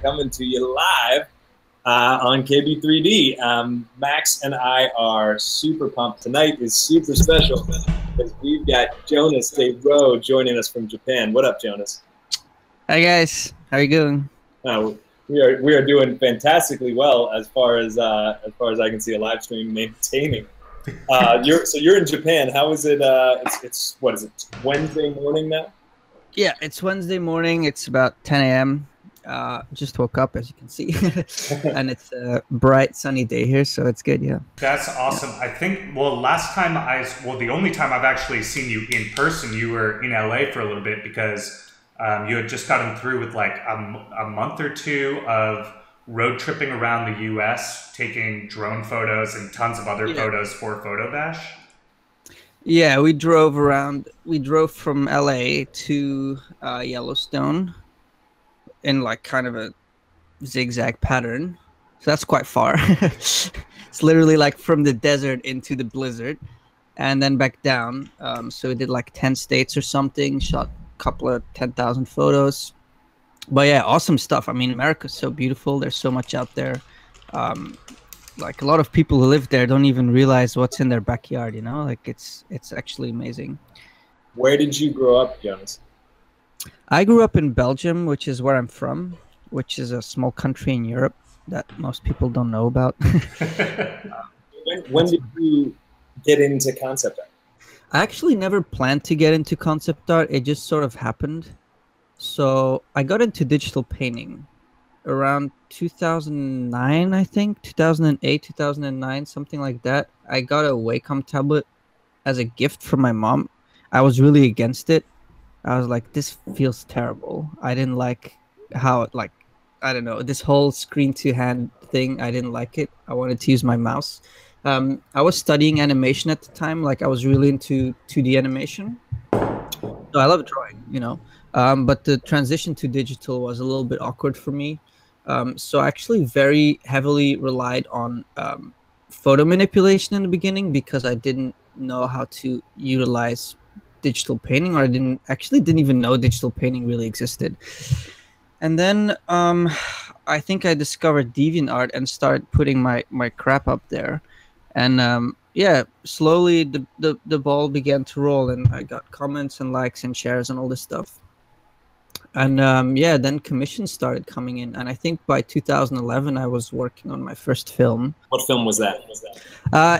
coming to you live on KB3D. Max and I are super pumped. Tonight is super special because we've got Jonas De Ro joining us from Japan. What up, Jonas? Hi guys, how are you doing? We are doing fantastically well as far as I can see a live stream maintaining. You're in Japan. How is it? It's what is it? Wednesday morning now? Yeah, it's Wednesday morning. It's about 10 a.m. Just woke up, as you can see, and it's a bright, sunny day here, so it's good. Yeah, that's awesome. Yeah. I think the only time I've actually seen you in person, you were in LA for a little bit because you had just gotten through with like a month or two of road tripping around the U.S., taking drone photos and tons of other photos for Photo Bash. Yeah, we drove around. We drove from LA to Yellowstone in like kind of a zigzag pattern. So that's quite far. It's literally like from the desert into the blizzard and then back down. So we did like 10 states or something, shot a couple of 10,000 photos. But yeah, awesome stuff. I mean, America's so beautiful. There's so much out there. Like a lot of people who live there don't even realize what's in their backyard, you know? Like it's actually amazing. Where did you grow up, Jonas? I grew up in Belgium, which is where I'm from, which is a small country in Europe that most people don't know about. When did you get into concept art? I actually never planned to get into concept art. It just sort of happened. So I got into digital painting around 2009, I think, 2008, 2009, something like that. I got a Wacom tablet as a gift from my mom. I was really against it. I was like, this feels terrible. I didn't like how it, like, I don't know, this whole screen to hand thing. I didn't like it. I wanted to use my mouse. I was studying animation at the time. Like I was really into 2D animation. So I love drawing, you know. But the transition to digital was a little bit awkward for me. So I actually very heavily relied on photo manipulation in the beginning because I didn't know how to utilize digital painting, or I didn't even know digital painting really existed. And then I think I discovered DeviantArt and started putting my crap up there. And yeah, slowly the ball began to roll, and I got comments and likes and shares and all this stuff. And yeah, then commissions started coming in, and I think by 2011 I was working on my first film. What film was that?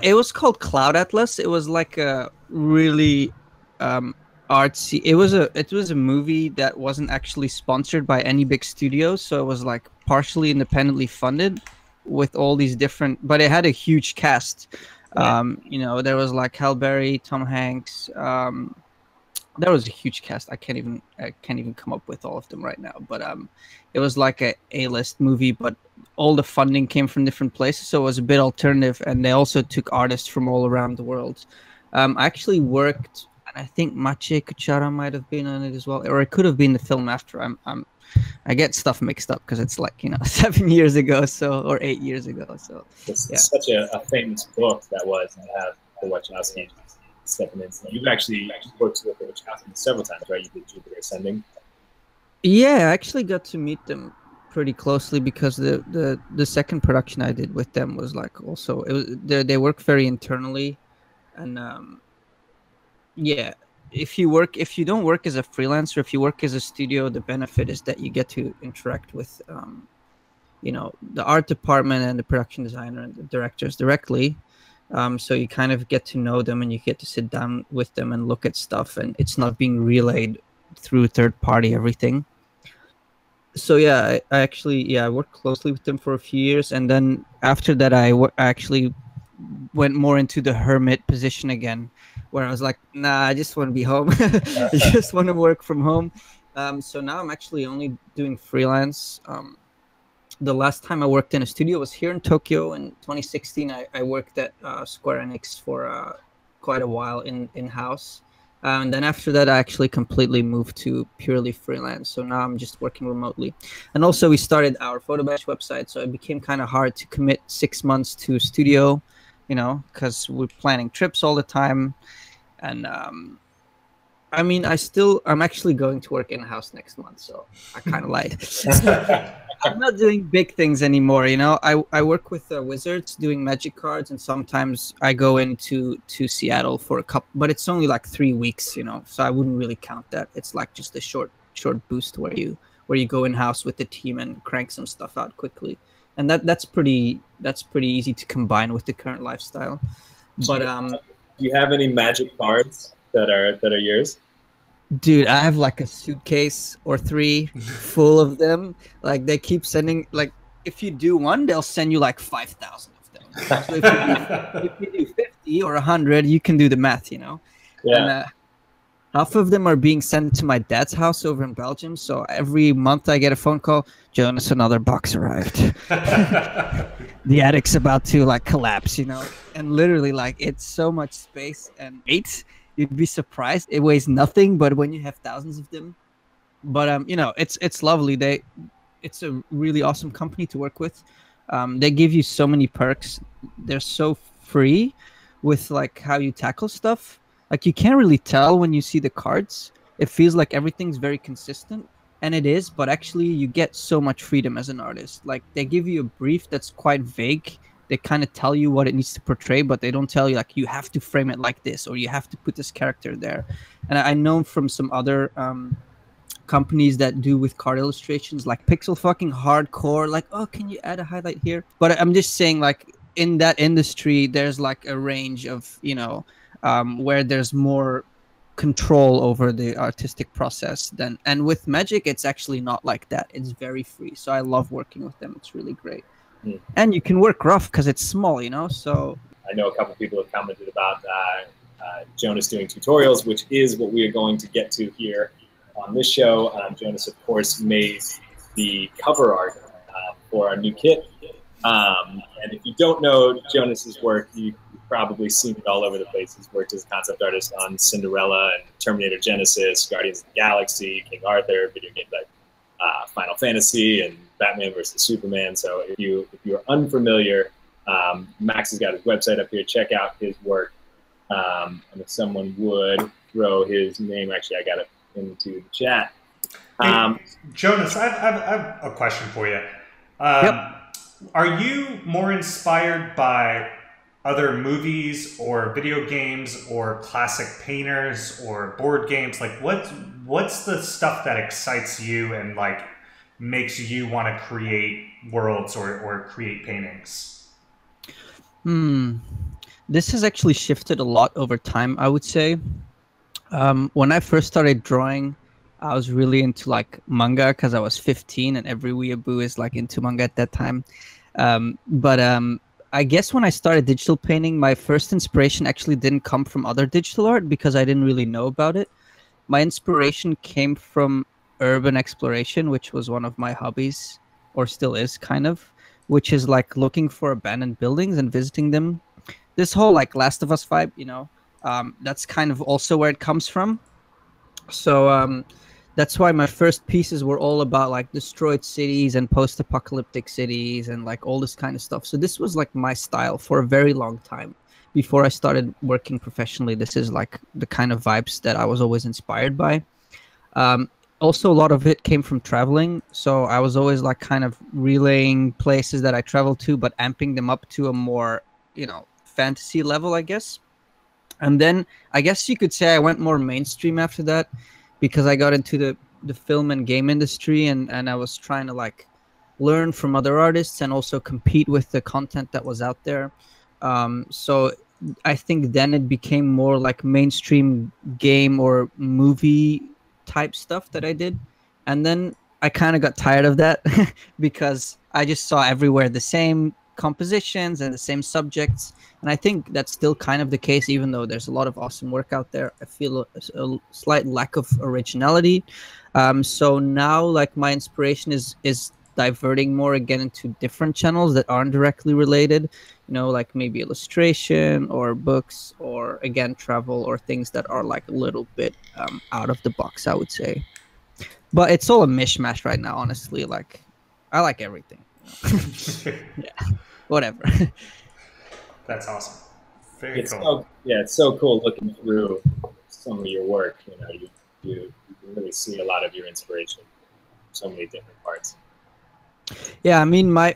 It was called Cloud Atlas. It was like a really artsy. It was a movie that wasn't actually sponsored by any big studios, so it was like partially independently funded with all these different. But it had a huge cast. You know, there was like Halle Berry, Tom Hanks. There was a huge cast. I can't even come up with all of them right now. But it was like a A-list movie, but all the funding came from different places, so it was a bit alternative. And they also took artists from all around the world. I actually worked, and I think Maciej Kuchara might have been on it as well, or it could have been the film after. I get stuff mixed up because it's like, you know, 7 years ago, or 8 years ago. So it's such a famous book that was to have the Wachowski stepping in. So you've actually worked with the Wachowski several times, right? You did Jupiter Ascending. Yeah, I actually got to meet them pretty closely because the second production I did with them was like also they work very internally, and yeah, if you don't work as a freelancer, if you work as a studio, the benefit is that you get to interact with you know, the art department and the production designer and the directors directly. So you kind of get to know them, and you get to sit down with them and look at stuff, and it's not being relayed through third party everything. So yeah, I actually I worked closely with them for a few years, and then after that I actually went more into the hermit position again, where I was like, nah, I just want to be home. I just want to work from home. So now I'm actually only doing freelance. The last time I worked in a studio was here in Tokyo in 2016. I worked at Square Enix for quite a while in-house. And then after that, I actually completely moved to purely freelance. So now I'm just working remotely. And also we started our Photo Bash website. So it became kind of hard to commit 6 months to a studio, you know, because we're planning trips all the time. And I mean, I'm actually going to work in-house next month. So I kind of lied. I'm not doing big things anymore. You know, I work with Wizards doing Magic cards, and sometimes I go into Seattle for a couple, but it's only like 3 weeks. You know, so I wouldn't really count that. It's like just a short boost where you go in house with the team and crank some stuff out quickly, and that's pretty easy to combine with the current lifestyle. But do you have any Magic cards that are yours? dude, I have like a suitcase or 3 full of them. Like they keep sending, like if you do one, they'll send you like 5,000 of them. So if you do 50 or 100, you can do the math, you know. Yeah. And half of them are being sent to my dad's house over in Belgium. So every month I get a phone call, Jonas, another box arrived. The attic's about to like collapse, you know. And literally, like, it's so much space and weight. You'd be surprised. It weighs nothing, but when you have thousands of them, but you know, it's lovely. It's a really awesome company to work with. They give you so many perks. They're so free with like how you tackle stuff. Like you can't really tell when you see the cards. It feels like everything's very consistent, and it is. But actually, you get so much freedom as an artist. Like they give you a brief that's quite vague. They kind of tell you what it needs to portray, but they don't tell you like you have to frame it like this or you have to put this character there. And I know from some other companies that do with card illustrations, like Pixel fucking hardcore, like, oh, can you add a highlight here? But I'm just saying, like in that industry, there's like a range of, you know, where there's more control over the artistic process than, and with Magic, it's actually not like that. It's very free. So I love working with them. It's really great. And you can work rough because it's small, you know. So I know a couple people have commented about Jonas doing tutorials, which is what we are going to get to here on this show. Jonas, of course, made the cover art for our new kit. And if you don't know Jonas's work, you've probably seen it all over the place. He's worked as a concept artist on Cinderella and Terminator Genesis, Guardians of the Galaxy, King Arthur, video games like Final Fantasy and Batman versus Superman. So if you're unfamiliar, Maxx has got his website up here. Check out his work. And if someone would throw his name, actually, I got it into the chat. Hey, Jonas, I have a question for you. Yep. Are you more inspired by other movies or video games or classic painters or board games? Like what's the stuff that excites you and like makes you want to create worlds or create paintings? This has actually shifted a lot over time, I would say. When I first started drawing, I was really into like manga because I was 15 and every weeaboo is like into manga at that time. But I guess when I started digital painting, my first inspiration actually didn't come from other digital art because I didn't really know about it. My inspiration came from urban exploration, which was one of my hobbies, or still is kind of, which is like looking for abandoned buildings and visiting them. This whole like Last of Us vibe, you know, that's kind of also where it comes from. So that's why my first pieces were all about like destroyed cities and post-apocalyptic cities and like all this kind of stuff. So this was like my style for a very long time before I started working professionally. This is like the kind of vibes that I was always inspired by. Also, a lot of it came from traveling. So I was always like kind of relaying places that I traveled to, but amping them up to a more, you know, fantasy level, I guess. And then I guess you could say I went more mainstream after that, because I got into the film and game industry and I was trying to like learn from other artists and also compete with the content that was out there. So I think then it became more like mainstream game or movie type stuff that I did. And then I kind of got tired of that because I just saw everywhere the same compositions and the same subjects. And I think that's still kind of the case, even though there's a lot of awesome work out there. I feel a slight lack of originality. So now, like, my inspiration is diverting more again into different channels that aren't directly related. You know, like maybe illustration or books or, again, travel or things that are like a little bit out of the box, I would say. But it's all a mishmash right now, honestly. Like, I like everything. Yeah, whatever. That's awesome. Very cool. So, yeah, it's so cool looking through some of your work. You know, you can really see a lot of your inspiration from so many different parts. Yeah, I mean, my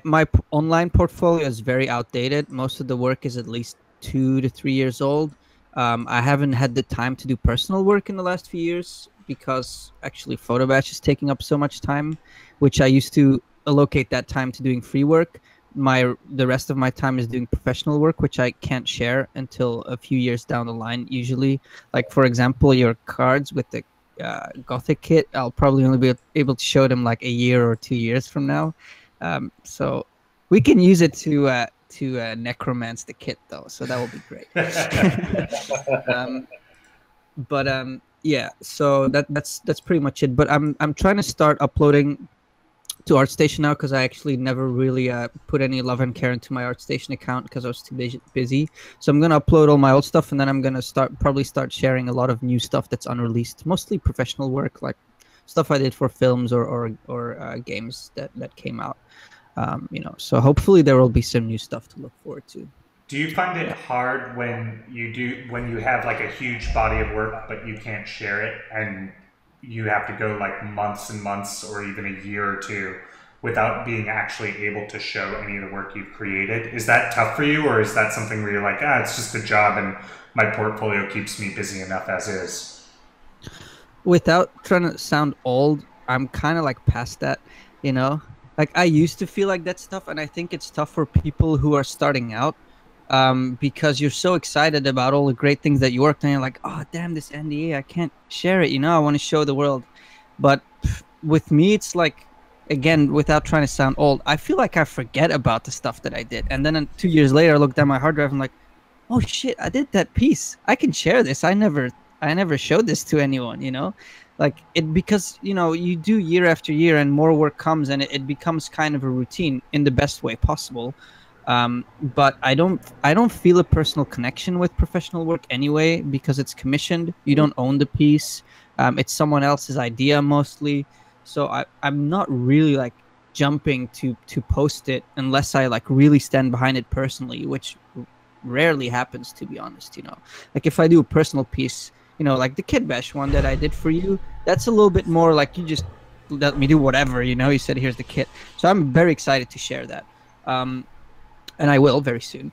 online portfolio is very outdated. Most of the work is at least 2 to 3 years old. I haven't had the time to do personal work in the last few years because actually photo batch is taking up so much time, which I used to allocate that time to doing free work. The rest of my time is doing professional work, which I can't share until a few years down the line. Usually, like for example, your cards with the Gothic kit, I'll probably only be able to show them like a year or 2 years from now. So we can use it to necromance the kit though, so that will be great. Yeah, so that's pretty much it. But I'm trying to start uploading to ArtStation now because I actually never really put any love and care into my ArtStation account because I was too busy. So I'm gonna upload all my old stuff, and then I'm gonna probably start sharing a lot of new stuff that's unreleased, mostly professional work, like stuff I did for films or games that came out. You know, so hopefully there will be some new stuff to look forward to. Do you find it hard when you have like a huge body of work but you can't share it, and you have to go like months and months or even a year or two without being actually able to show any of the work you've created? Is that tough for you, or is that something where you're like, it's just a job and my portfolio keeps me busy enough as is? Without trying to sound old, I'm kind of like past that, you know? Like I used to feel like that stuff, and I think it's tough for people who are starting out because you're so excited about all the great things that you worked on. You're like, oh, damn, this NDA, I can't share it, you know? I want to show the world. But with me, it's like, again, without trying to sound old, I feel like I forget about the stuff that I did. And then 2 years later, I looked at my hard drive and I'm like, oh, shit, I did that piece. I can share this. I never showed this to anyone, you know? Like because you know, you do year after year and more work comes, and it becomes kind of a routine in the best way possible. But I don't feel a personal connection with professional work anyway, because it's commissioned. You don't own the piece. It's someone else's idea mostly. So I'm not really like jumping to post it unless I like really stand behind it personally, which rarely happens, to be honest. You know, like if I do a personal piece, you know, like the Kid Bash one that I did for you, that's a little bit more like you just let me do whatever, you know, you said, here's the kit. So I'm very excited to share that. And I will very soon.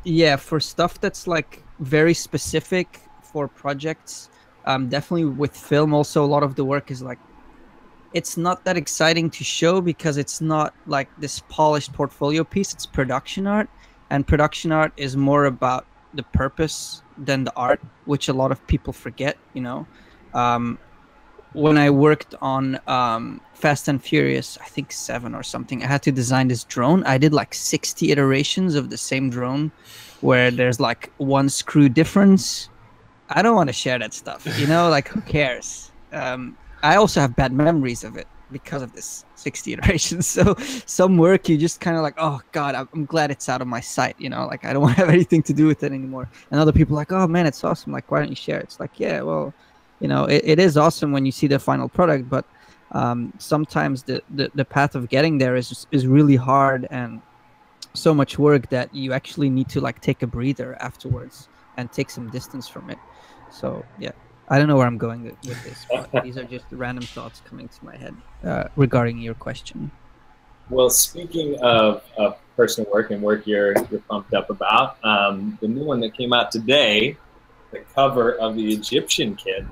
Yeah, for stuff that's like very specific for projects, definitely with film also, a lot of the work is like, it's not that exciting to show because it's not like this polished portfolio piece, it's production art. And production art is more about the purpose than the art, which a lot of people forget, you know. When I worked on Fast and Furious, I think 7 or something, I had to design this drone. I did like 60 iterations of the same drone where there's like one screw difference. I don't want to share that stuff, you know, like who cares? I also have bad memories of it because of this 60 iterations. So some work you just kind of like, oh God, I'm glad it's out of my sight, you know, like I don't want to have anything to do with it anymore. And other people are like, oh man, it's awesome. Like, why don't you share it? It's like, yeah, well, you know, it is awesome when you see the final product, but sometimes the path of getting there is really hard and so much work that you actually need to like take a breather afterwards and take some distance from it. So yeah, I don't know where I'm going with this, but these are just random thoughts coming to my head regarding your question. Well, speaking of personal work and work you're pumped up about, the new one that came out today, the cover of the Egyptian kit.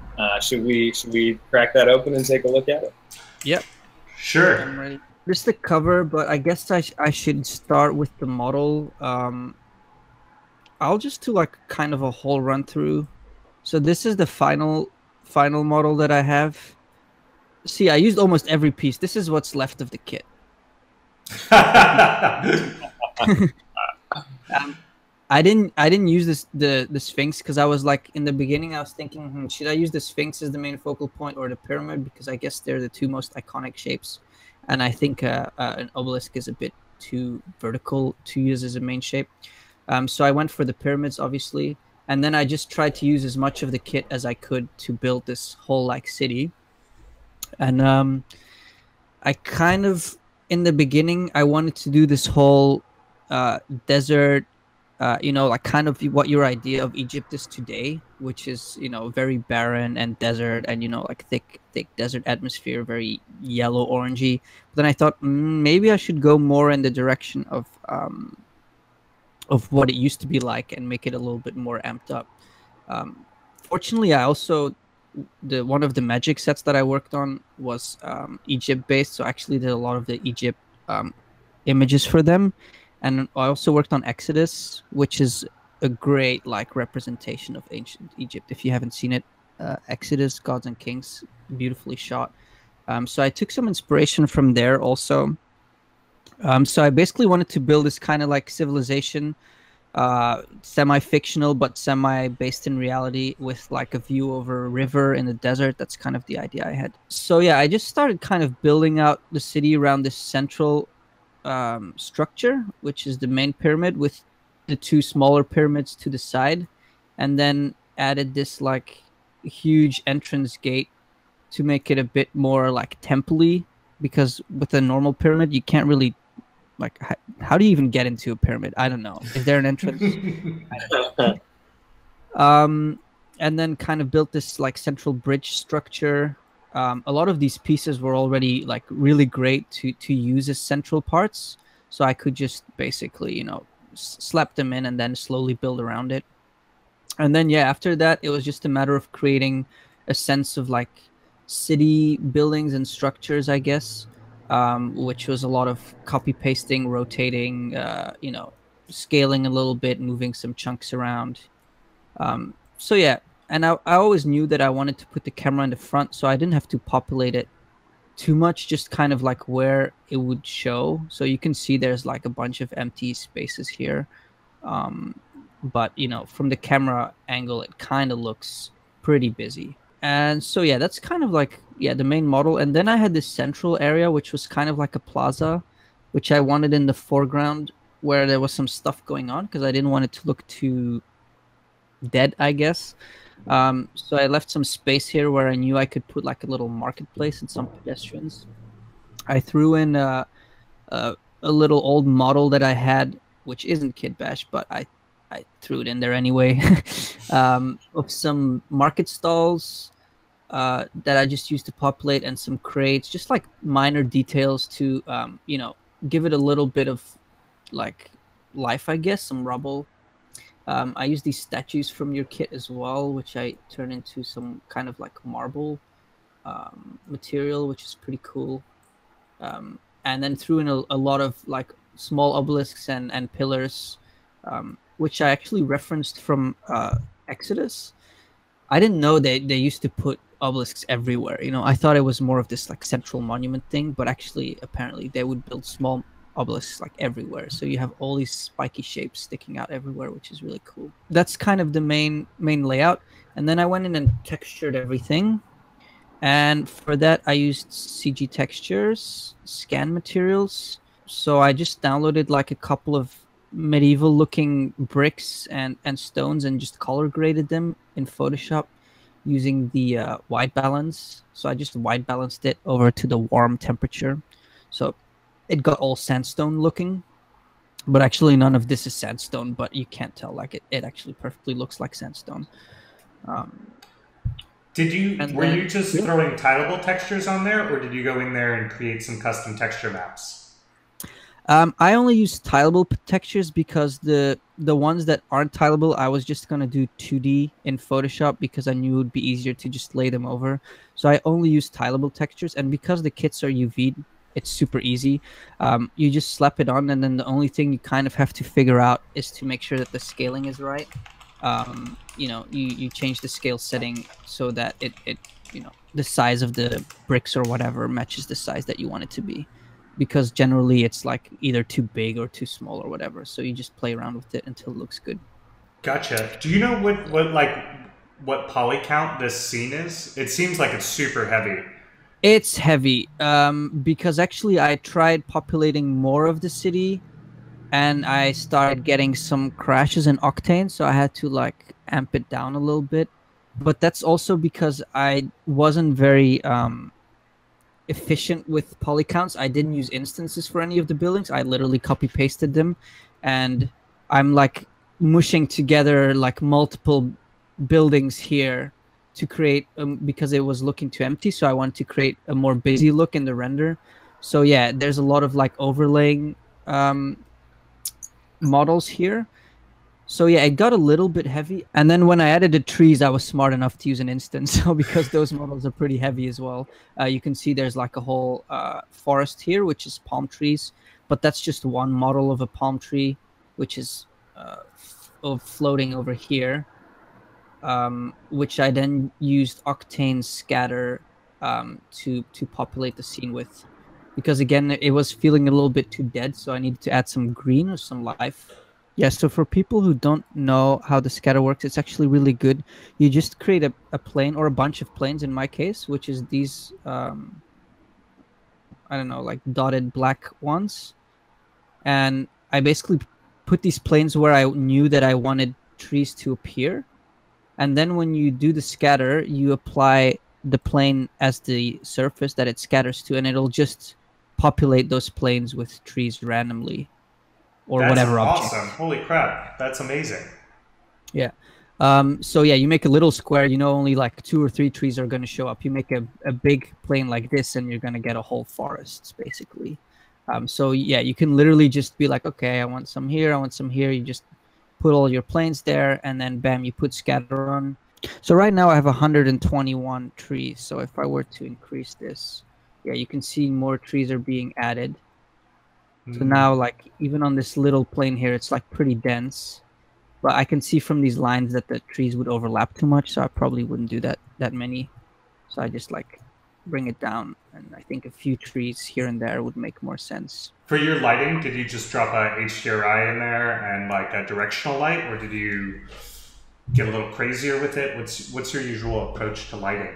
Should we crack that open and take a look at it? Yep. Sure. I'm ready. Just the cover, but I guess I should start with the model. I'll just do like kind of a whole run through. So this is the final model that I have. See, I used almost every piece. This is what's left of the kit. I didn't use the Sphinx because I was like, in the beginning I was thinking, should I use the Sphinx as the main focal point or the pyramid, because I guess they're the two most iconic shapes, and I think an obelisk is a bit too vertical to use as a main shape. So I went for the pyramids, obviously, and then I just tried to use as much of the kit as I could to build this whole like city. And I kind of, in the beginning, I wanted to do this whole desert, you know, like kind of what your idea of Egypt is today. which is, you know, very barren and desert, and, you know, like thick desert atmosphere, very yellow orangey. But then I thought, maybe I should go more in the direction of what it used to be like and make it a little bit more amped up. Fortunately, I also, one of the magic sets that I worked on was Egypt based, so I actually did a lot of the Egypt images for them. And I also worked on Exodus, which is a great like representation of ancient Egypt. If you haven't seen it, Exodus, Gods and Kings, beautifully shot. So I took some inspiration from there also. So I basically wanted to build this kind of like civilization, semi-fictional but semi-based in reality, with like a view over a river in the desert. That's kind of the idea I had. So yeah, I just started kind of building out the city around this central structure, which is the main pyramid with the two smaller pyramids to the side, and then added this like huge entrance gate to make it a bit more like temple-y, because with a normal pyramid you can't really like, how do you even get into a pyramid? I don't know. Is there an entrance? I don't know. And then kind of built this like central bridge structure. A lot of these pieces were already like really great to use as central parts, so I could just basically, you know, slap them in and then slowly build around it. And then yeah, after that it was just a matter of creating a sense of like city buildings and structures, I guess. Which was a lot of copy pasting, rotating, you know, scaling a little bit, moving some chunks around. So yeah, and I always knew that I wanted to put the camera in the front, so I didn't have to populate it too much, just kind of like where it would show. So you can see there's like a bunch of empty spaces here. But, you know, from the camera angle, it kind of looks pretty busy. And so yeah, that's kind of like, yeah, the main model. And then I had this central area, which was kind of like a plaza, which I wanted in the foreground where there was some stuff going on, because I didn't want it to look too dead, I guess. So I left some space here where I knew I could put like a little marketplace and some pedestrians. I threw in a little old model that I had, which isn't Kid Bash, but I threw it in there anyway, of some market stalls that I just used to populate, and some crates, just like minor details to, you know, give it a little bit of like life, I guess, some rubble. I use these statues from your kit as well, which I turn into some kind of like marble material, which is pretty cool. And then threw in a lot of like small obelisks and pillars, which I actually referenced from Exodus. I didn't know they used to put obelisks everywhere. You know, I thought it was more of this like central monument thing, but actually apparently they would build small obelisks like everywhere. So you have all these spiky shapes sticking out everywhere, which is really cool. That's kind of the main layout. And then I went in and textured everything. And for that, I used CG textures, scan materials. So I just downloaded like a couple of medieval looking bricks and stones and just color graded them in Photoshop using the white balance. So I just white balanced it over to the warm temperature. So it got all sandstone looking, but actually none of this is sandstone, but you can't tell, like it actually perfectly looks like sandstone. Were you just throwing tileable textures on there, or did you go in there and create some custom texture maps? I only use tileable textures because the ones that aren't tileable, I was just going to do 2D in Photoshop because I knew it would be easier to just lay them over. So I only use tileable textures, and because the kits are UV'd, it's super easy. You just slap it on, and then the only thing you kind of have to figure out is to make sure that the scaling is right. You know, you change the scale setting so that it you know, the size of the bricks or whatever matches the size that you want it to be, because generally it's like either too big or too small or whatever. So you just play around with it until it looks good. Gotcha. Do you know what poly count this scene is? It seems like it's super heavy. It's heavy because actually I tried populating more of the city, and I started getting some crashes in Octane, so I had to like amp it down a little bit. But that's also because I wasn't very efficient with poly counts. I didn't use instances for any of the buildings. I literally copy pasted them, and I'm like mushing together like multiple buildings here to create because it was looking too empty, so I wanted to create a more busy look in the render. So yeah, there's a lot of like overlaying models here. So yeah, it got a little bit heavy. And then when I added the trees, I was smart enough to use an instance. So because those models are pretty heavy as well, you can see there's like a whole forest here, which is palm trees. But that's just one model of a palm tree, which is floating over here, which I then used Octane Scatter to populate the scene with. Because again, it was feeling a little bit too dead, so I needed to add some green or some life. Yeah, so for people who don't know how the scatter works, it's actually really good. You just create a plane or a bunch of planes in my case, which is these, I don't know, like dotted black ones. And I basically put these planes where I knew that I wanted trees to appear. And then when you do the scatter, you apply the plane as the surface that it scatters to, and it'll just populate those planes with trees randomly. Or that's whatever awesome. object. Holy crap. That's amazing. Yeah. So yeah, you make a little square, you know, only like 2 or 3 trees are going to show up. You make a big plane like this and you're going to get a whole forest, basically. So yeah, you can literally just be like, okay, I want some here, I want some here. You just put all your planes there and then bam, you put scatter on. So right now I have 121 trees. So if I were to increase this, yeah, you can see more trees are being added. So now, like, even on this little plane here, it's like pretty dense. But I can see from these lines that the trees would overlap too much, so I probably wouldn't do that many. So I just like bring it down, and I think a few trees here and there would make more sense. For your lighting, did you just drop a HDRI in there and like a directional light, or did you get a little crazier with it? What's your usual approach to lighting?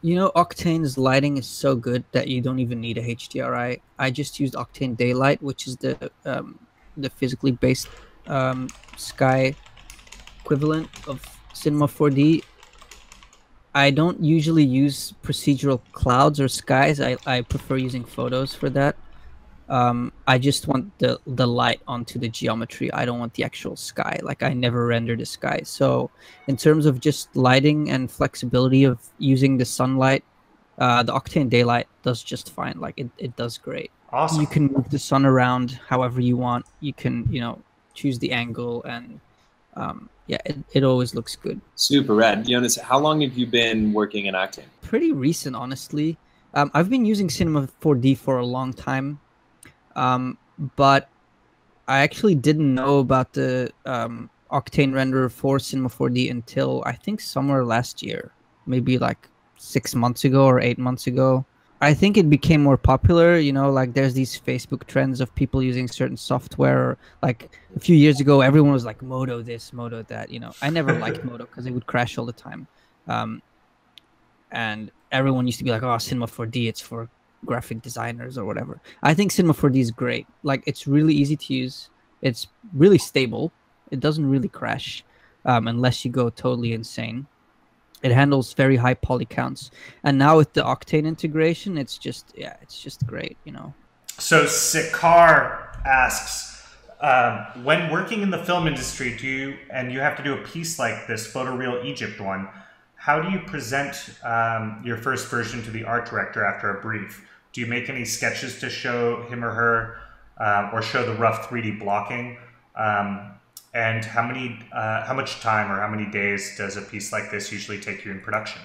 You know, Octane's lighting is so good that you don't even need a HDRI. I just used Octane Daylight, which is the physically based sky equivalent of Cinema 4D. I don't usually use procedural clouds or skies. I prefer using photos for that. I just want the light onto the geometry. I don't want the actual sky. Like, I never render the sky. So in terms of just lighting and flexibility of using the sunlight, the Octane Daylight does just fine. Like, it does great. Awesome. You can move the sun around however you want. You can, you know, choose the angle, and yeah, it always looks good. Super rad. Jonas, how long have you been working in Octane? Pretty recent, honestly. I've been using Cinema 4D for a long time. But I actually didn't know about the Octane renderer for Cinema 4D until I think somewhere last year, maybe like 6 months ago or 8 months ago. I think it became more popular, you know, like there's these Facebook trends of people using certain software. Like a few years ago, everyone was like Modo this, Modo that, you know. I never liked Modo because it would crash all the time. And everyone used to be like, oh, Cinema 4D, it's for graphic designers or whatever. I think Cinema 4D is great. Like, it's really easy to use. It's really stable. It doesn't really crash unless you go totally insane. It handles very high poly counts. And now with the Octane integration, it's just, yeah, it's just great, you know. So Sikar asks, when working in the film industry, you have to do a piece like this Photoreal Egypt one, how do you present your first version to the art director after a brief? Do you make any sketches to show him or her, or show the rough 3D blocking? And how much time or how many days does a piece like this usually take you in production?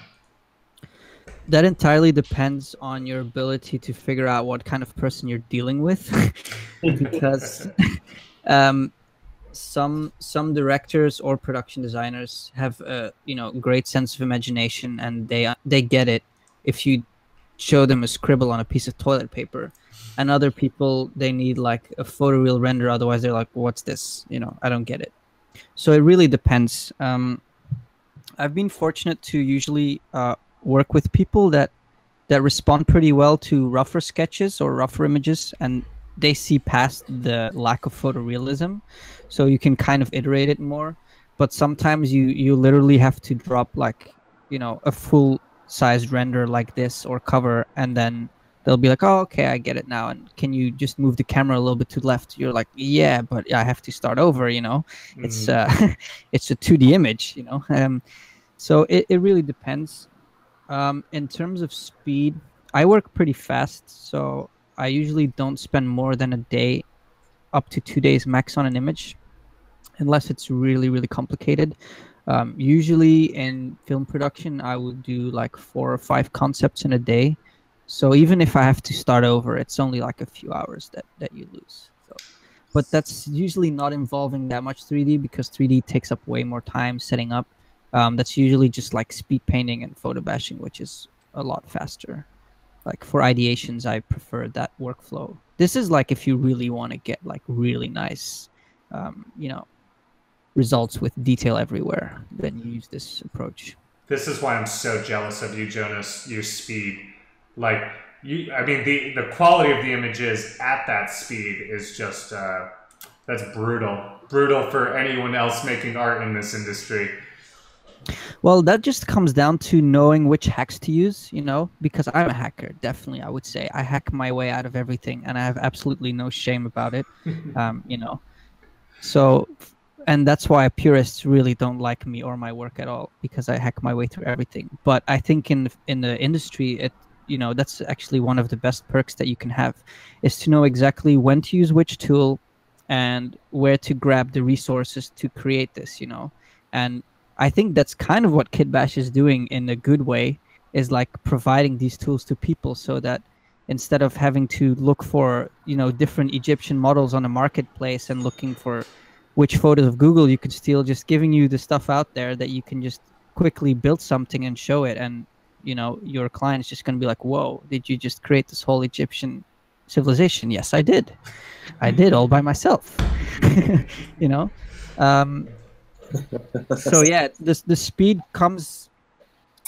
That entirely depends on your ability to figure out what kind of person you're dealing with, because some directors or production designers have a great sense of imagination, and they get it if you show them a scribble on a piece of toilet paper. And other people, they need like a photoreal render, otherwise they're like, what's this? You know, I don't get it. So it really depends. I've been fortunate to usually work with people that respond pretty well to rougher sketches or rougher images, and they see past the lack of photorealism, so you can kind of iterate it more. But sometimes you literally have to drop like, you know, a full sized render like this or cover, and then they'll be like, "Oh, okay, I get it now. And can you just move the camera a little bit to the left?" You're like, "Yeah, but I have to start over." You know, it's it's a 2D image. You know, so it really depends. In terms of speed, I work pretty fast, so I usually don't spend more than a day, up to 2 days max on an image, unless it's really, really complicated. Usually in film production, I would do like 4 or 5 concepts in a day. So even if I have to start over, it's only like a few hours that you lose. So, but that's usually not involving that much 3D, because 3D takes up way more time setting up. That's usually just like speed painting and photo bashing, which is a lot faster. Like for ideations, I prefer that workflow. This is like if you really want to get like really nice, you know, results with detail everywhere, then you use this approach. This is why I'm so jealous of you, Jonas, your speed. Like, I mean, the quality of the images at that speed is just, that's brutal. Brutal for anyone else making art in this industry. Well, that just comes down to knowing which hacks to use, you know, because I'm a hacker, definitely, I would say. I hack my way out of everything, and I have absolutely no shame about it, you know. So, and that's why purists really don't like me or my work at all, because I hack my way through everything. But I think in the industry, you know, that's actually one of the best perks that you can have, is to know exactly when to use which tool and where to grab the resources to create this, you know. And I think that's kind of what Kitbash is doing in a good way, is like providing these tools to people, so that instead of having to look for, you know, different Egyptian models on a marketplace and looking for which photos of Google, you could steal, just giving you the stuff out there that you can just quickly build something and show it. And, you know, your client is just going to be like, "Whoa, did you just create this whole Egyptian civilization?" "Yes, I did. I did, all by myself." You know? So yeah, the speed comes,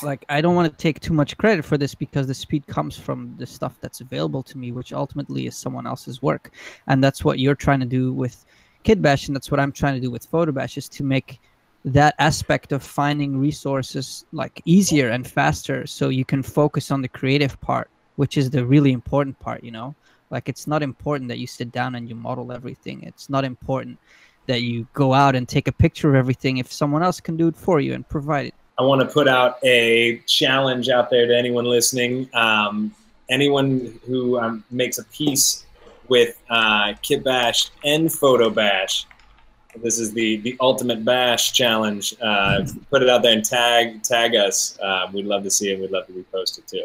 like, I don't want to take too much credit for this, because the speed comes from the stuff that's available to me, which ultimately is someone else's work. And that's what you're trying to do with Kitbash, and that's what I'm trying to do with Photobash, is to make that aspect of finding resources like easier and faster, so you can focus on the creative part, which is the really important part, you know? Like, it's not important that you sit down and you model everything. It's not important that you go out and take a picture of everything if someone else can do it for you and provide it. I want to put out a challenge out there to anyone listening. Anyone who makes a piece with Kitbash and Photobash. This is the ultimate bash challenge. Put it out there and tag us. We'd love to see it. We'd love to repost it too.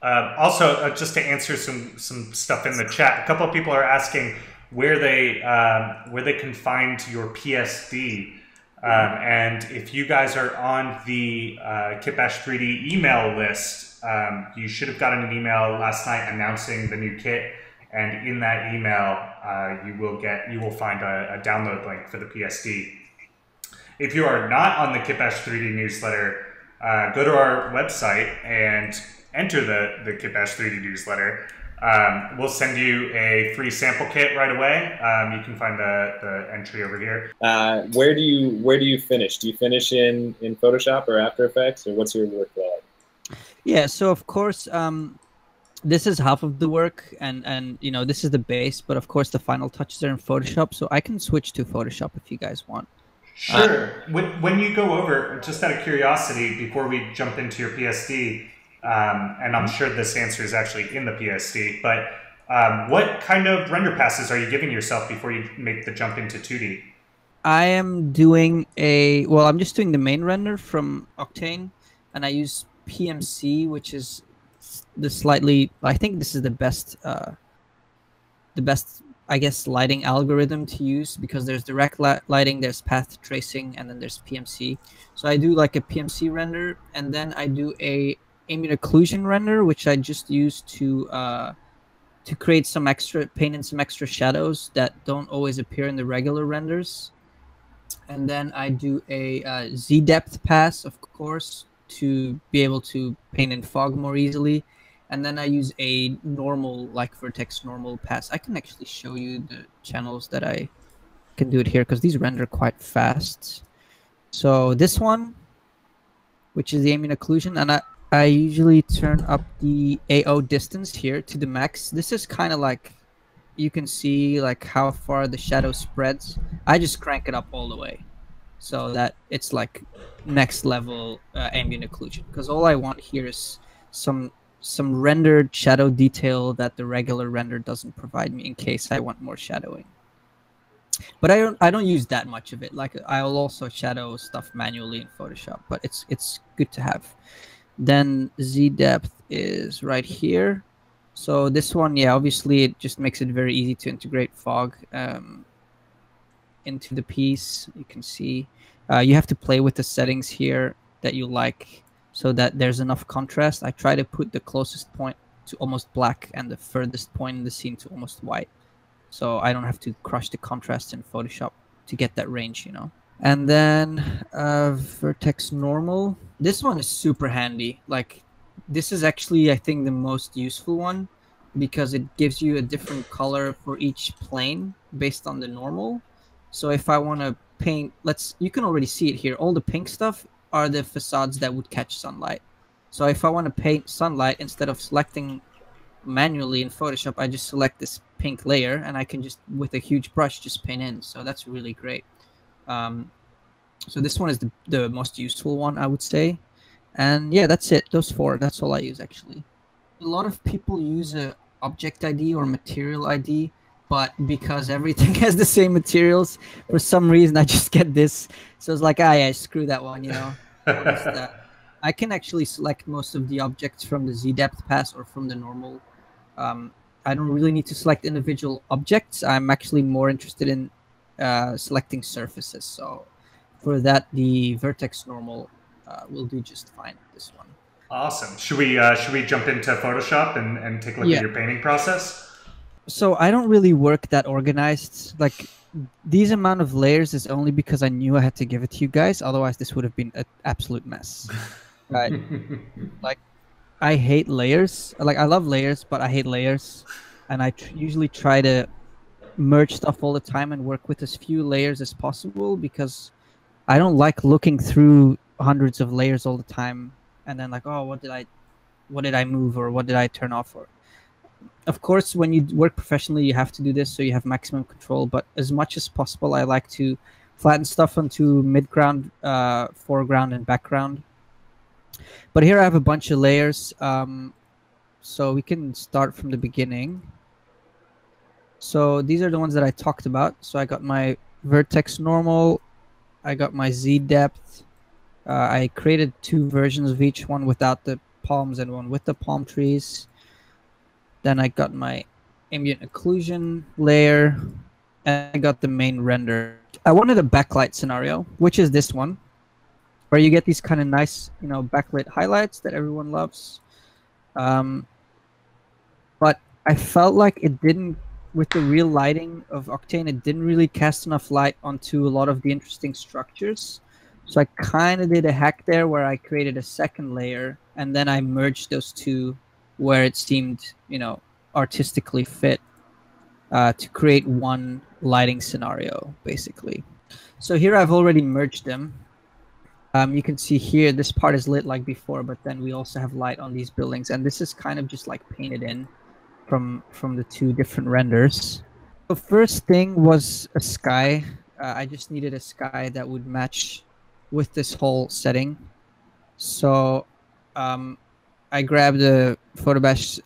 Also, just to answer some stuff in the chat, a couple of people are asking where they can find your PSD. And if you guys are on the Kitbash 3D email list, you should have gotten an email last night announcing the new kit. And in that email, you will find a download link for the PSD. If you are not on the Kitbash 3D newsletter, go to our website and enter the Kitbash 3D newsletter. We'll send you a free sample kit right away. You can find the entry over here. Where do you finish? Do you finish in Photoshop or After Effects, or what's your workflow like? Yeah, so of course, this is half of the work, and you know, this is the base, but of course the final touches are in Photoshop, so I can switch to Photoshop if you guys want. Sure. When you go over, just out of curiosity, before we jump into your PSD, and I'm sure this answer is actually in the PSD, but what kind of render passes are you giving yourself before you make the jump into 2D? I am doing I'm just doing the main render from Octane, and I use PMC, which is I think this is the best, I guess, lighting algorithm to use, because there's direct lighting, there's path tracing, and then there's PMC. So I do like a PMC render, and then I do a Ambient Occlusion render, which I just use to create some extra paint and some extra shadows that don't always appear in the regular renders. And then I do a Z depth pass, of course, to be able to paint in fog more easily. And then I use a normal, like Vertex Normal pass. I can actually show you the channels that I can do it here, because these render quite fast. So this one, which is the Ambient Occlusion, and I I usually turn up the AO distance here to the max. This is kind of like, you can see like how far the shadow spreads. I just crank it up all the way so that it's like next level ambient occlusion, because all I want here is some rendered shadow detail that the regular render doesn't provide me in case I want more shadowing. But I don't use that much of it. Like, I'll also shadow stuff manually in Photoshop, but it's good to have. Then Z depth is right here. So this one, yeah, obviously it just makes it very easy to integrate fog into the piece. You can see you have to play with the settings here that you like so that there's enough contrast. I try to put the closest point to almost black and the furthest point in the scene to almost white, so I don't have to crush the contrast in Photoshop to get that range, you know. And then Vertex Normal. This one is super handy. Like, this is actually, I think, the most useful one because it gives you a different color for each plane based on the normal. So if I want to paint, you can already see it here. All the pink stuff are the facades that would catch sunlight. So if I want to paint sunlight, instead of selecting manually in Photoshop, I just select this pink layer and I can just, with a huge brush, just paint in. So that's really great. So this one is the most useful one, I would say. And yeah, that's it. Those four, that's all I use actually. A lot of people use a object ID or material ID, but because everything has the same materials, for some reason I just get this. So it's like, yeah, screw that one, you know. I can actually select most of the objects from the Z depth pass or from the normal. I don't really need to select individual objects. I'm actually more interested in selecting surfaces. So for that, the Vertex Normal will do just fine. This one. Awesome. Should we jump into Photoshop and take a look at your painting process? So I don't really work that organized. Like, these amount of layers is only because I knew I had to give it to you guys. Otherwise, this would have been an absolute mess. Right? Like, I hate layers. Like, I love layers, but I hate layers. And I usually try to merge stuff all the time and work with as few layers as possible because I don't like looking through hundreds of layers all the time and then like, oh, what did I move or what did I turn off? Or of course, when you work professionally, you have to do this so you have maximum control. But as much as possible, I like to flatten stuff onto midground, foreground, and background. But here I have a bunch of layers, so we can start from the beginning. So these are the ones that I talked about. So I got my Vertex Normal, I got my Z depth. I created two versions of each, one without the palms and one with the palm trees. Then I got my Ambient Occlusion layer, and I got the main render. I wanted a backlight scenario, which is this one, where you get these kind of nice, you know, backlit highlights that everyone loves. But I felt like it didn't, with the real lighting of Octane, it didn't really cast enough light onto a lot of the interesting structures. So I kind of did a hack there where I created a second layer and then I merged those two where it seemed, you know, artistically fit to create one lighting scenario, basically. So here I've already merged them. You can see here, this part is lit like before, but then we also have light on these buildings. And this is kind of just like painted in from the two different renders. The first thing was a sky. I just needed a sky that would match with this whole setting. So I grabbed the Photobash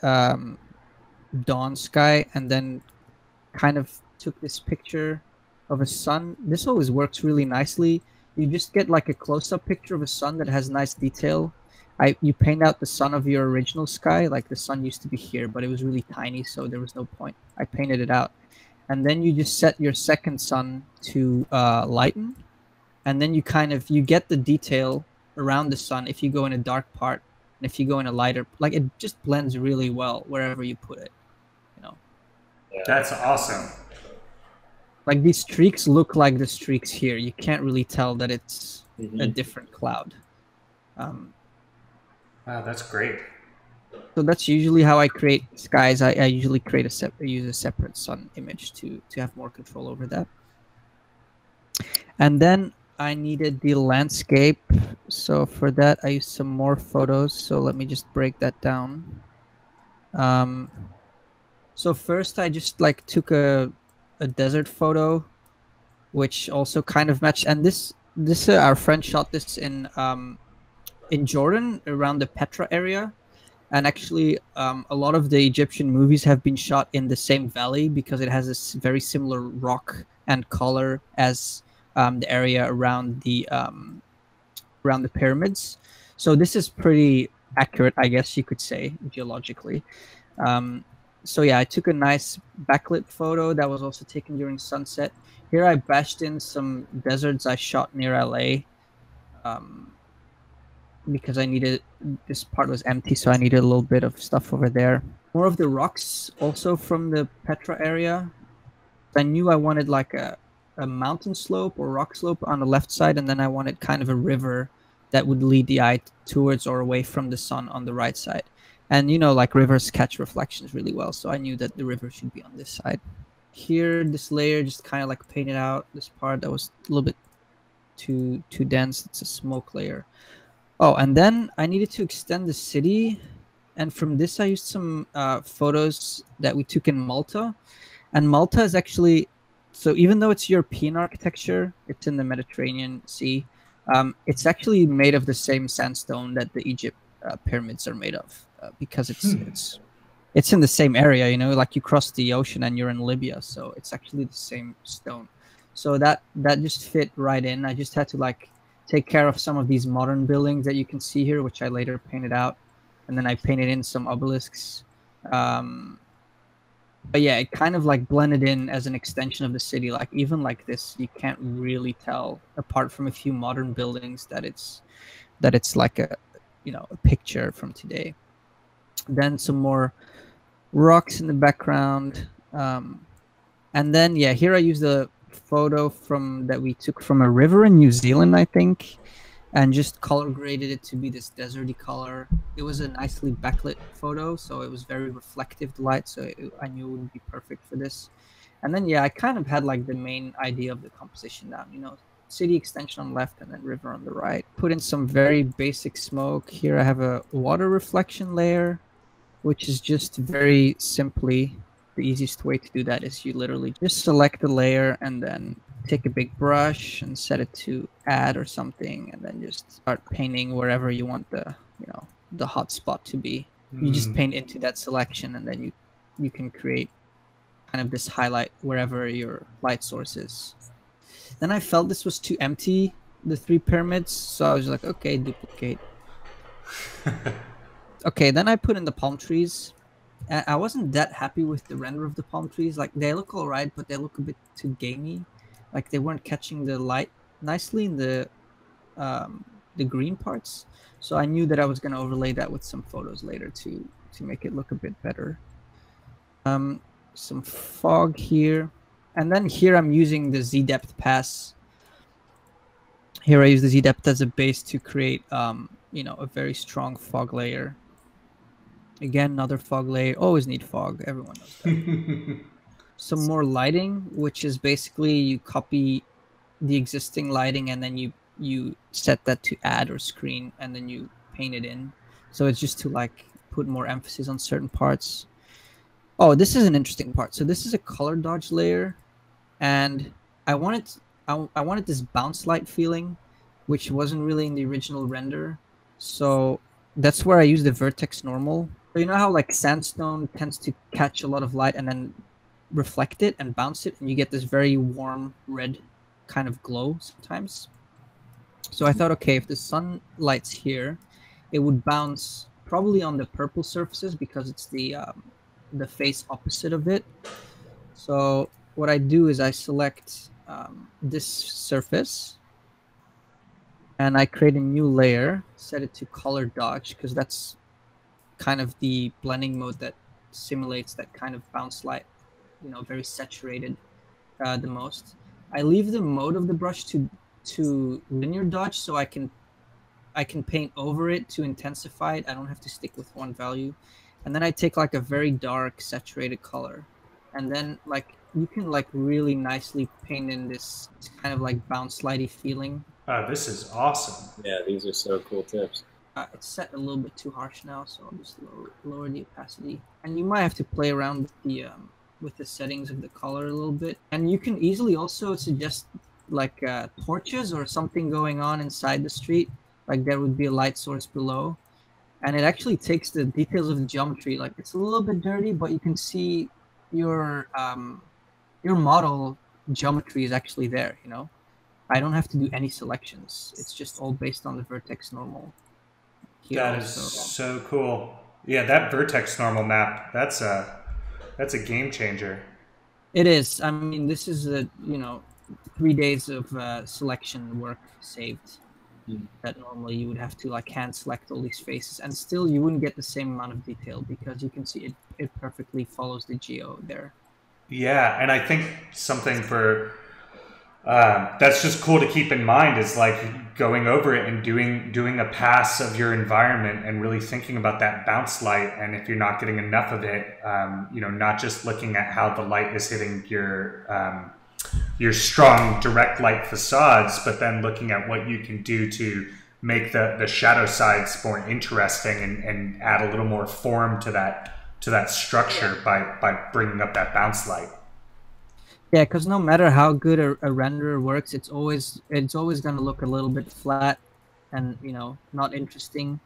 dawn sky and then kind of took this picture of a sun. This always works really nicely. You just get like a close-up picture of a sun that has nice detail. You paint out the sun of your original sky. Like, the sun used to be here, but it was really tiny, so there was no point. I painted it out. And then you just set your second sun to lighten. And then you get the detail around the sun if you go in a dark part. And if you go in a lighter, like, it just blends really well wherever you put it, you know. Yeah. That's awesome. Like, these streaks look like the streaks here. You can't really tell that it's a different cloud. Wow, that's great. So that's usually how I create skies. I usually use a separate sun image to have more control over that. And then I needed the landscape. So for that, I used some more photos. So let me just break that down. So first I just like took a desert photo, which also kind of matched. And this our friend shot this in Jordan around the Petra area. And actually, a lot of the Egyptian movies have been shot in the same valley because it has this very similar rock and color as the area around the pyramids. So this is pretty accurate, I guess you could say, geologically. So yeah, I took a nice backlit photo that was also taken during sunset. Here I bashed in some deserts I shot near LA. Because I needed, this part was empty, so I needed a little bit of stuff over there. More of the rocks also from the Petra area. I knew I wanted like a mountain slope or rock slope on the left side, and then I wanted kind of a river that would lead the eye towards or away from the sun on the right side. And you know, like rivers catch reflections really well, so I knew that the river should be on this side. Here, this layer just kind of like painted out this part that was a little bit too dense. It's a smoke layer. Oh, and then I needed to extend the city. And from this, I used some photos that we took in Malta. And Malta is actually, so even though it's European architecture, it's in the Mediterranean Sea, it's actually made of the same sandstone that the Egypt pyramids are made of, because it's in the same area, you know, like you cross the ocean and you're in Libya. So it's actually the same stone. So that just fit right in. I just had to like take care of some of these modern buildings that you can see here, which I later painted out. And then I painted in some obelisks. But yeah, it kind of like blended in as an extension of the city. Like even like this, you can't really tell, apart from a few modern buildings, that it's like a, you know, a picture from today. Then some more rocks in the background. And then, yeah, here I used a photo that we took from a river in New Zealand, I think, and just color graded it to be this deserty color. It was a nicely backlit photo, so it was very reflective light, so I knew it would be perfect for this. And then, yeah, I kind of had like the main idea of the composition down, you know, city extension on the left and then river on the right. Put in some very basic smoke. Here I have a water reflection layer, which is just very simply, the easiest way to do that is you literally just select the layer and then take a big brush and set it to add or something, and then just start painting wherever you want the, you know, the hot spot to be. You just paint into that selection, and then you can create kind of this highlight wherever your light source is. Then I felt this was too empty, the 3 pyramids, so I was like, okay, duplicate. Okay, then I put in the palm trees. I wasn't that happy with the render of the palm trees. Like, they look all right, but they look a bit too gamey. Like, they weren't catching the light nicely in the green parts. So I knew that I was going to overlay that with some photos later to make it look a bit better. Some fog here. And then here I'm using the Z-depth pass. Here I use the Z-depth as a base to create, you know, a very strong fog layer. Again, another fog layer. Always need fog. Everyone knows that. Some more lighting, which is basically you copy the existing lighting and then you set that to add or screen, and then you paint it in. So it's just to like put more emphasis on certain parts. Oh, this is an interesting part. So this is a color dodge layer, and I wanted this bounce light feeling, which wasn't really in the original render. So that's where I use the Vertex Normal. So you know how like sandstone tends to catch a lot of light and then reflect it and bounce it, and you get this very warm red kind of glow sometimes. So I thought, okay, if the sun light's here, it would bounce probably on the purple surfaces because it's the face opposite of it. So what I do is I select this surface and I create a new layer, set it to color dodge, because that's kind of the blending mode that simulates that kind of bounce light, you know, very saturated the most. I leave the mode of the brush to linear dodge, so I can paint over it to intensify it. I don't have to stick with one value. And then I take like a very dark saturated color, and then like you can like really nicely paint in this kind of like bounce slidey feeling. This is awesome. Yeah, these are so cool tips. It's set a little bit too harsh now, so I'll just lower the opacity. And you might have to play around with the settings of the color a little bit. And you can easily also suggest like torches or something going on inside the street. Like there would be a light source below. And it actually takes the details of the geometry. Like it's a little bit dirty, but you can see your model geometry is actually there, you know? I don't have to do any selections. It's just all based on the Vertex Normal. That is so cool. Yeah, that Vertex Normal map, that's a game changer. It is. I mean, this is 3 days of selection work saved. That normally you would have to like hand select all these faces, and still you wouldn't get the same amount of detail because you can see it perfectly follows the geo there. Yeah, and I think something for that's just cool to keep in mind is like going over it and doing a pass of your environment and really thinking about that bounce light. And if you're not getting enough of it, not just looking at how the light is hitting your strong direct light facades, but then looking at what you can do to make the shadow sides more interesting and add a little more form to that structure by bringing up that bounce light. Yeah, because no matter how good a renderer works, it's always going to look a little bit flat and not interesting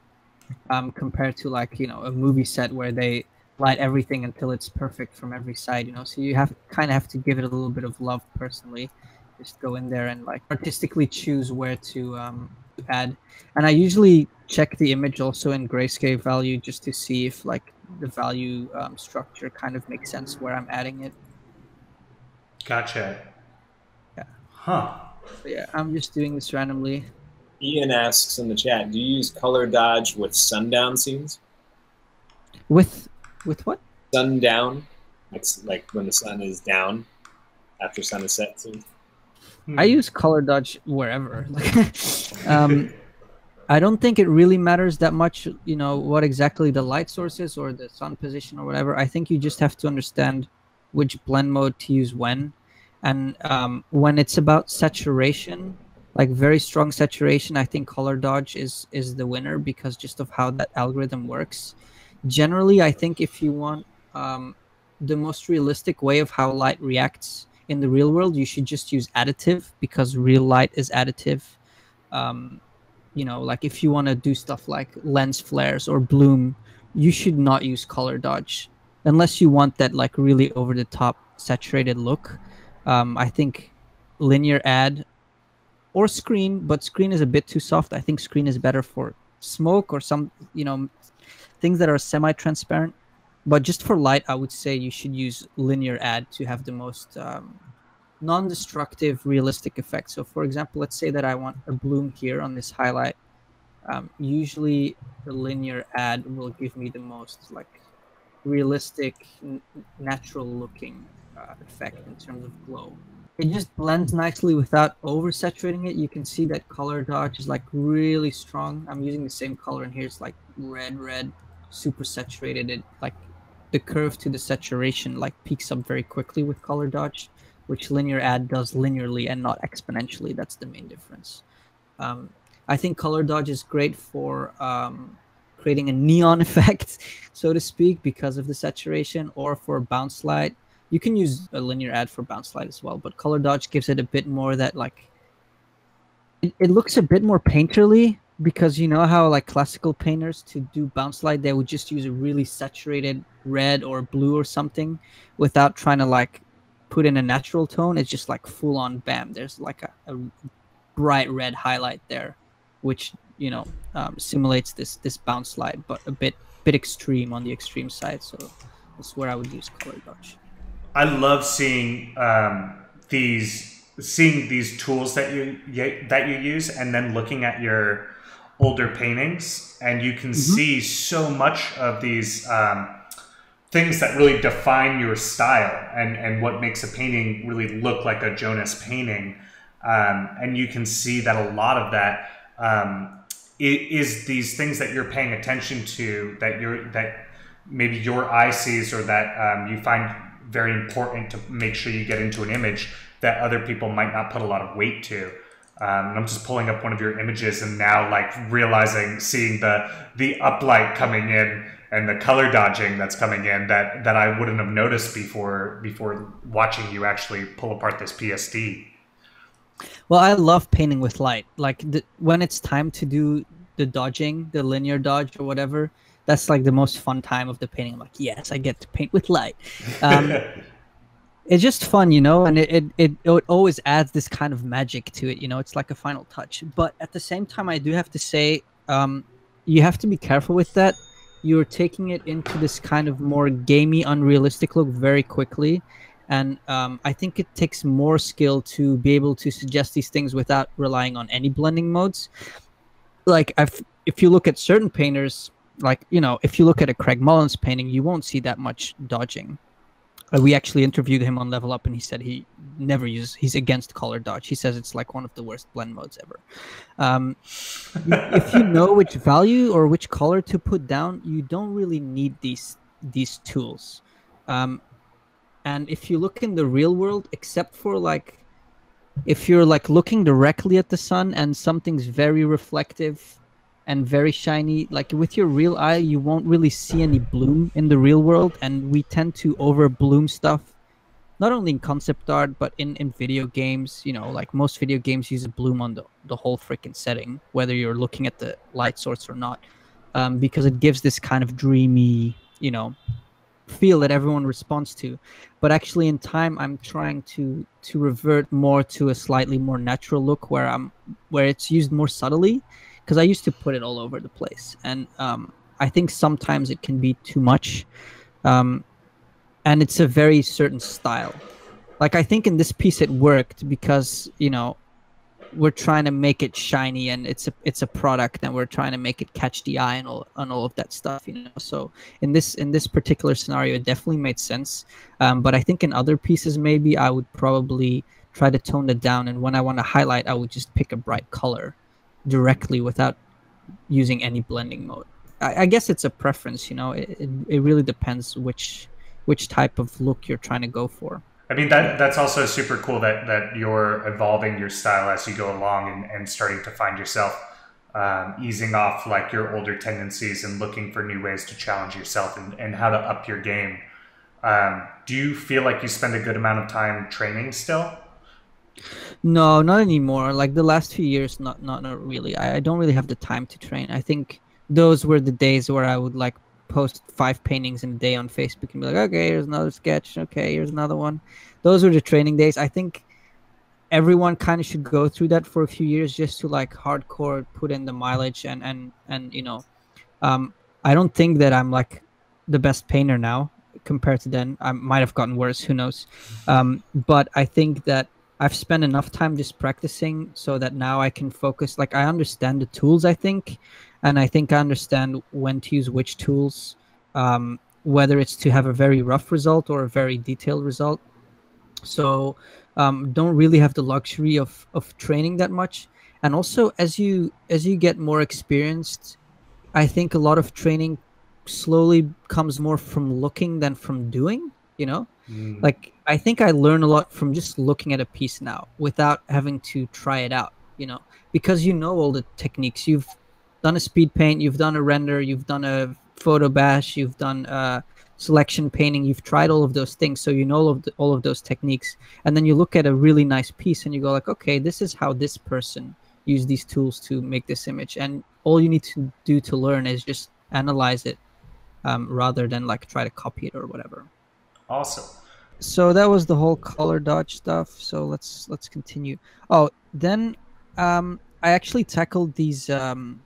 compared to like a movie set where they light everything until it's perfect from every side. So you kind of have to give it a little bit of love personally. Just go in there and like artistically choose where to add. And I usually check the image also in grayscale value just to see if like the value structure kind of makes sense where I'm adding it. Gotcha. Yeah. Huh. So yeah, I'm just doing this randomly. Ian asks in the chat, do you use color dodge with sundown scenes? With what? Sundown. It's like when the sun is down after sun is set scenes. I use color dodge wherever. I don't think it really matters that much, what exactly the light source is or the sun position or whatever. I think you just have to understand which blend mode to use when. And when it's about saturation, like very strong saturation, I think color dodge is the winner because just of how that algorithm works. Generally, I think if you want the most realistic way of how light reacts in the real world, you should just use additive because real light is additive. Like if you want to do stuff like lens flares or bloom, you should not use color dodge unless you want that like really over the top saturated look. I think linear add or screen, but screen is a bit too soft. I think screen is better for smoke or some, things that are semi-transparent. But just for light, I would say you should use linear add to have the most non-destructive realistic effect. So for example, let's say that I want a bloom here on this highlight. Usually the linear add will give me the most like realistic, natural looking effect in terms of glow. It just blends nicely without oversaturating it. You can see that color dodge is like really strong. I'm using the same color, and here it's like red, super saturated. It like the curve to the saturation like peaks up very quickly with color dodge, which linear add does linearly and not exponentially. That's the main difference. I think color dodge is great for creating a neon effect, so to speak, because of the saturation, or for bounce light. You can use a linear add for bounce light as well, but color dodge gives it a bit more that like it looks a bit more painterly, because you know how like classical painters, to do bounce light, they would just use a really saturated red or blue or something without trying to like put in a natural tone. It's just like full on bam, there's like a bright red highlight there, which simulates this bounce light, but a bit extreme on the extreme side. So that's where I would use color dodge. I love seeing these tools that you use, and then looking at your older paintings, and you can see so much of these things that really define your style and what makes a painting really look like a Jonas painting. And you can see that a lot of that is these things that you're paying attention to, that maybe your eye sees, or that you find very important to make sure you get into an image that other people might not put a lot of weight to. And I'm just pulling up one of your images and now like realizing, seeing the uplight coming in and the color dodging that's coming in that I wouldn't have noticed before watching you actually pull apart this PSD. Well, I love painting with light. Like when it's time to do the dodging, the linear dodge or whatever, that's like the most fun time of the painting. I'm like, yes, I get to paint with light. It's just fun, you know, and it always adds this kind of magic to it, you know. It's like a final touch. But at the same time, I do have to say, you have to be careful with that. You're taking it into this kind of more gamey, unrealistic look very quickly. And I think it takes more skill to be able to suggest these things without relying on any blending modes. Like, if you look at certain painters, like, you know, if you look at a Craig Mullins painting, you won't see that much dodging. We actually interviewed him on Level Up, and he said he never uses. He's against color dodge. He says it's like one of the worst blend modes ever. If you know which value or which color to put down, you don't really need these tools. And if you look in the real world, except for like, if you're like looking directly at the sun and something's very reflective and very shiny, like with your real eye, you won't really see any bloom in the real world. And we tend to over bloom stuff, not only in concept art, but in video games. You know, like most video games use a bloom on the whole freaking setting, whether you're looking at the light source or not, because it gives this kind of dreamy, you know, feel that everyone responds to. But actually in time, I'm trying to revert more to a slightly more natural look where it's used more subtly. Because I used to put it all over the place, and I think sometimes it can be too much, and it's a very certain style. Like, I think in this piece it worked because, you know, we're trying to make it shiny, and it's a product, and we're trying to make it catch the eye and all of that stuff, you know. So in this particular scenario, it definitely made sense. But I think in other pieces, maybe I would probably try to tone it down, and when I want to highlight, I would just pick a bright color directly without using any blending mode. I guess it's a preference, you know. It really depends which type of look you're trying to go for. I mean, that's also super cool that you're evolving your style as you go along and starting to find yourself easing off like your older tendencies and looking for new ways to challenge yourself and how to up your game. Do you feel like you spend a good amount of time training still? No, not anymore. Like the last few years, not really. I don't really have the time to train. I think those were the days where I would like post 5 paintings in a day on Facebook and be like, okay, here's another sketch. Okay, here's another one. Those were the training days. I think everyone kind of should go through that for a few years just to like hardcore put in the mileage and you know, I don't think that I'm like the best painter now compared to then. I might have gotten worse, who knows. But I think that I've spent enough time just practicing so that now I can focus. Like, I understand the tools, I think, and I think I understand when to use which tools, whether it's to have a very rough result or a very detailed result. So don't really have the luxury of training that much. And also, as you get more experienced, I think a lot of training slowly comes more from looking than from doing, you know? Like, I think I learn a lot from just looking at a piece now without having to try it out, you know, because you know all the techniques. You've done a speed paint, you've done a render, you've done a photo bash, you've done selection painting, you've tried all of those things, so you know all of those techniques. And then you look at a really nice piece and you go like, okay, this is how this person used these tools to make this image. And all you need to do to learn is just analyze it rather than like try to copy it or whatever. Awesome. So that was the whole color dodge stuff. So let's continue. Oh, then I actually tackled these palm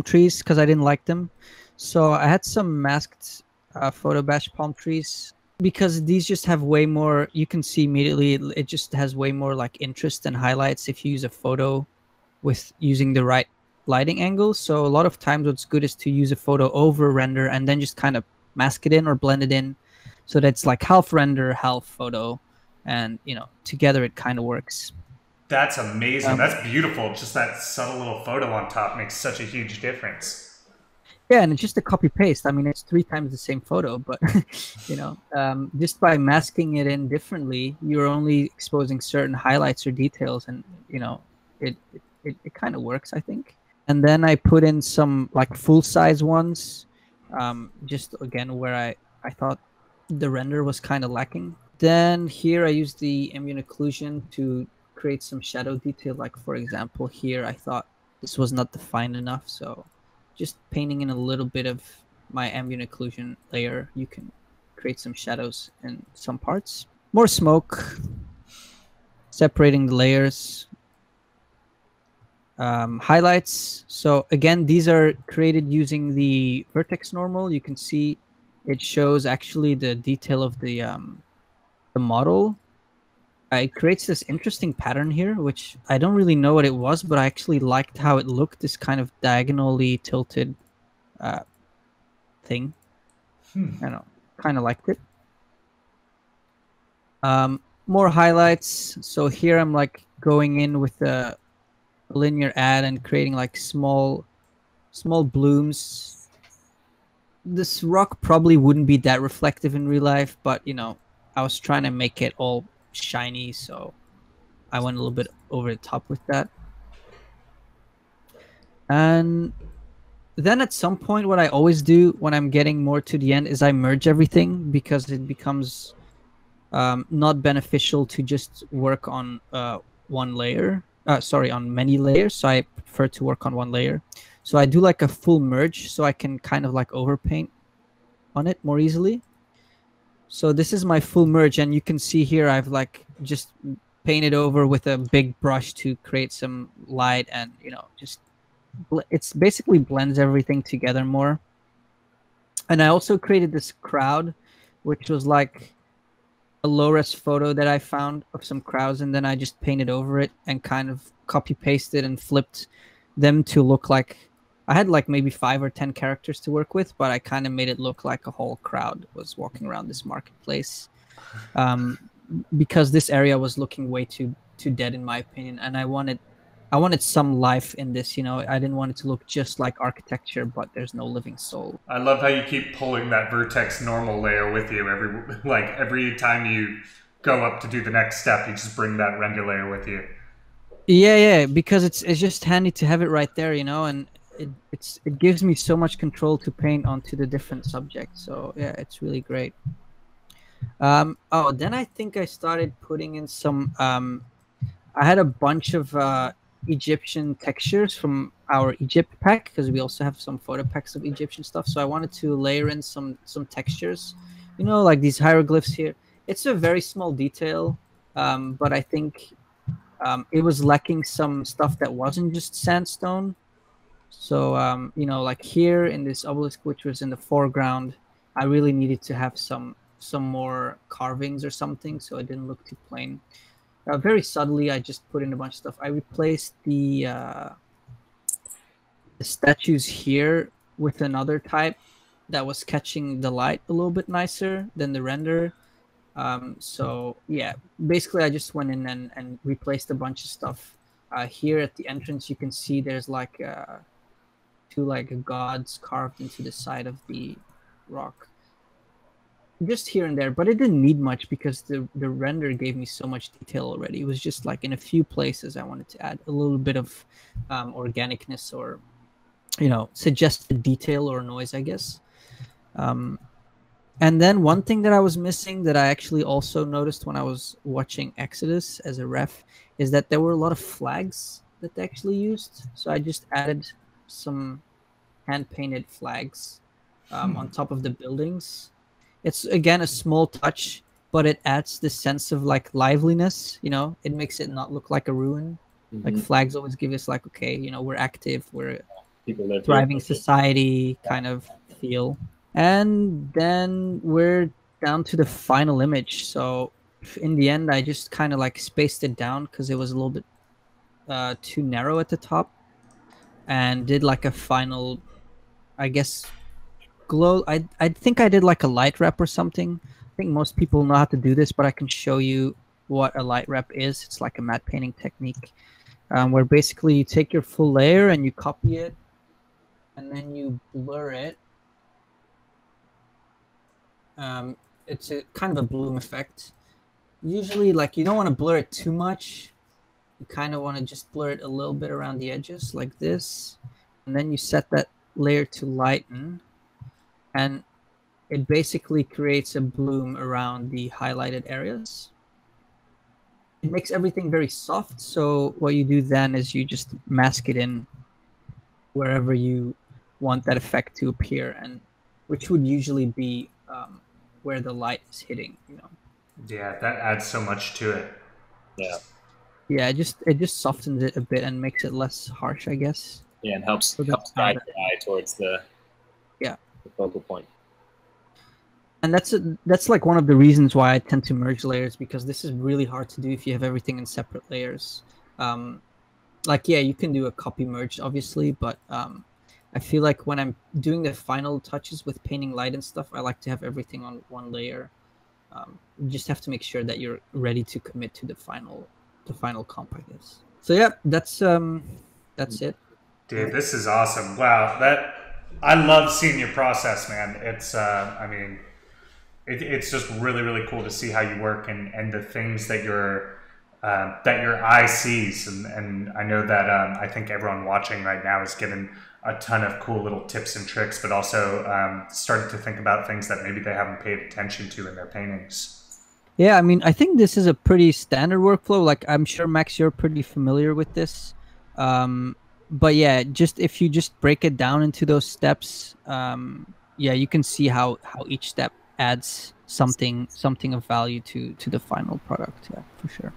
trees because I didn't like them. So I had some masked photo bash palm trees because these just have way more. You can see immediately it just has way more like interest and highlights if you use a photo with using the right lighting angle. So a lot of times what's good is to use a photo over render and then just kind of mask it in or blend it in, so that's like half render, half photo, and you know, together it kind of works. That's amazing. That's beautiful. Just that subtle little photo on top makes such a huge difference. Yeah, and it's just a copy paste. I mean, it's 3 times the same photo, but you know, just by masking it in differently, you're only exposing certain highlights or details, and you know, it kind of works, I think. And then I put in some like full size ones, just again where I thought the render was kind of lacking. Then here I used the ambient occlusion to create some shadow detail. Like for example, here I thought this was not defined enough, so just painting in a little bit of my ambient occlusion layer, you can create some shadows in some parts. More smoke, separating the layers. Highlights. So again, these are created using the Vertex Normal. You can see it shows actually the detail of the model. It creates this interesting pattern here, which I don't really know what it was, but I actually liked how it looked, this kind of diagonally tilted thing. I don't know, kind of liked it. More highlights. So here I'm like going in with a linear add and creating like small blooms. This rock probably wouldn't be that reflective in real life, but you know, I was trying to make it all shiny, so I went a little bit over the top with that. And then at some point, what I always do when I'm getting more to the end is I merge everything, because it becomes not beneficial to just work on one layer. Sorry, on many layers. So I prefer to work on one layer. So I do like a full merge, so I can kind of like overpaint on it more easily. So this is my full merge, and you can see here I've like just painted over with a big brush to create some light, and you know, just it's basically blends everything together more. And I also created this crowd, which was like a low-res photo that I found of some crowds, and then I just painted over it and kind of copy pasted and flipped them to look like I had like maybe 5 or 10 characters to work with, but I kind of made it look like a whole crowd was walking around this marketplace, because this area was looking way too dead in my opinion, and I wanted some life in this. You know, I didn't want it to look just like architecture, but there's no living soul. I love how you keep pulling that Vertex Normal layer with you every time you go up to do the next step. You just bring that render layer with you. Yeah, because it's just handy to have it right there, you know, and it gives me so much control to paint onto the different subjects. So yeah, it's really great. Oh, then I think I started putting in some. I had a bunch of Egyptian textures from our Egypt pack, because we also have some photo packs of Egyptian stuff. So I wanted to layer in some textures, you know, like these hieroglyphs here. It's a very small detail, but I think it was lacking some stuff that wasn't just sandstone. So you know, like here in this obelisk, which was in the foreground, I really needed to have some more carvings or something, so it didn't look too plain. Very subtly, I just put in a bunch of stuff. I replaced the statues here with another type that was catching the light a little bit nicer than the render. So yeah, basically I just went in and replaced a bunch of stuff. Here at the entrance, you can see there's like 2 like gods carved into the side of the rock. Just here and there, but it didn't need much because the render gave me so much detail already. It was just like in a few places I wanted to add a little bit of organicness, or you know, suggested detail or noise, I guess. And then one thing that I was missing that I actually also noticed when I was watching Exodus as a ref is that there were a lot of flags that they actually used. So I just added some hand-painted flags on top of the buildings. It's again a small touch, but it adds this sense of like liveliness. You know, it makes it not look like a ruin. Like flags always give us like, okay, you know, we're active, we're a thriving society kind of feel. And then we're down to the final image. So in the end, I just kind of like spaced it down because it was a little bit too narrow at the top, and did like a final, I guess, glow. I think I did like a light wrap or something. I think most people know how to do this, but I can show you what a light wrap is. It's like a matte painting technique where basically you take your full layer and you copy it, and then you blur it. It's a kind of a bloom effect. Usually, like, you don't want to blur it too much. You kind of want to just blur it a little bit around the edges like this. And then you set that layer to lighten. And it basically creates a bloom around the highlighted areas. It makes everything very soft. So what you do then is you just mask it in wherever you want that effect to appear, and which would usually be where the light is hitting, you know. Yeah, that adds so much to it. Yeah. Yeah, it just softens it a bit and makes it less harsh, I guess. Yeah, and helps guide your eye towards the focal point. And that's like one of the reasons why I tend to merge layers, because this is really hard to do if you have everything in separate layers. Like, yeah, you can do a copy merge, obviously, but I feel like when I'm doing the final touches with painting light and stuff, I like to have everything on one layer. You just have to make sure that you're ready to commit to the final comp, I guess. So yeah, that's it. Dude, this is awesome. Wow, I love seeing your process, man. It's I mean, it's just really, really cool to see how you work and the things that your eye sees. And I know that I think everyone watching right now is getting a ton of cool little tips and tricks, but also started to think about things that maybe they haven't paid attention to in their paintings. Yeah, I mean, I think this is a pretty standard workflow. Like, I'm sure, Max, you're pretty familiar with this. But yeah, just if you just break it down into those steps, yeah, you can see how each step adds something of value to the final product. Yeah, for sure.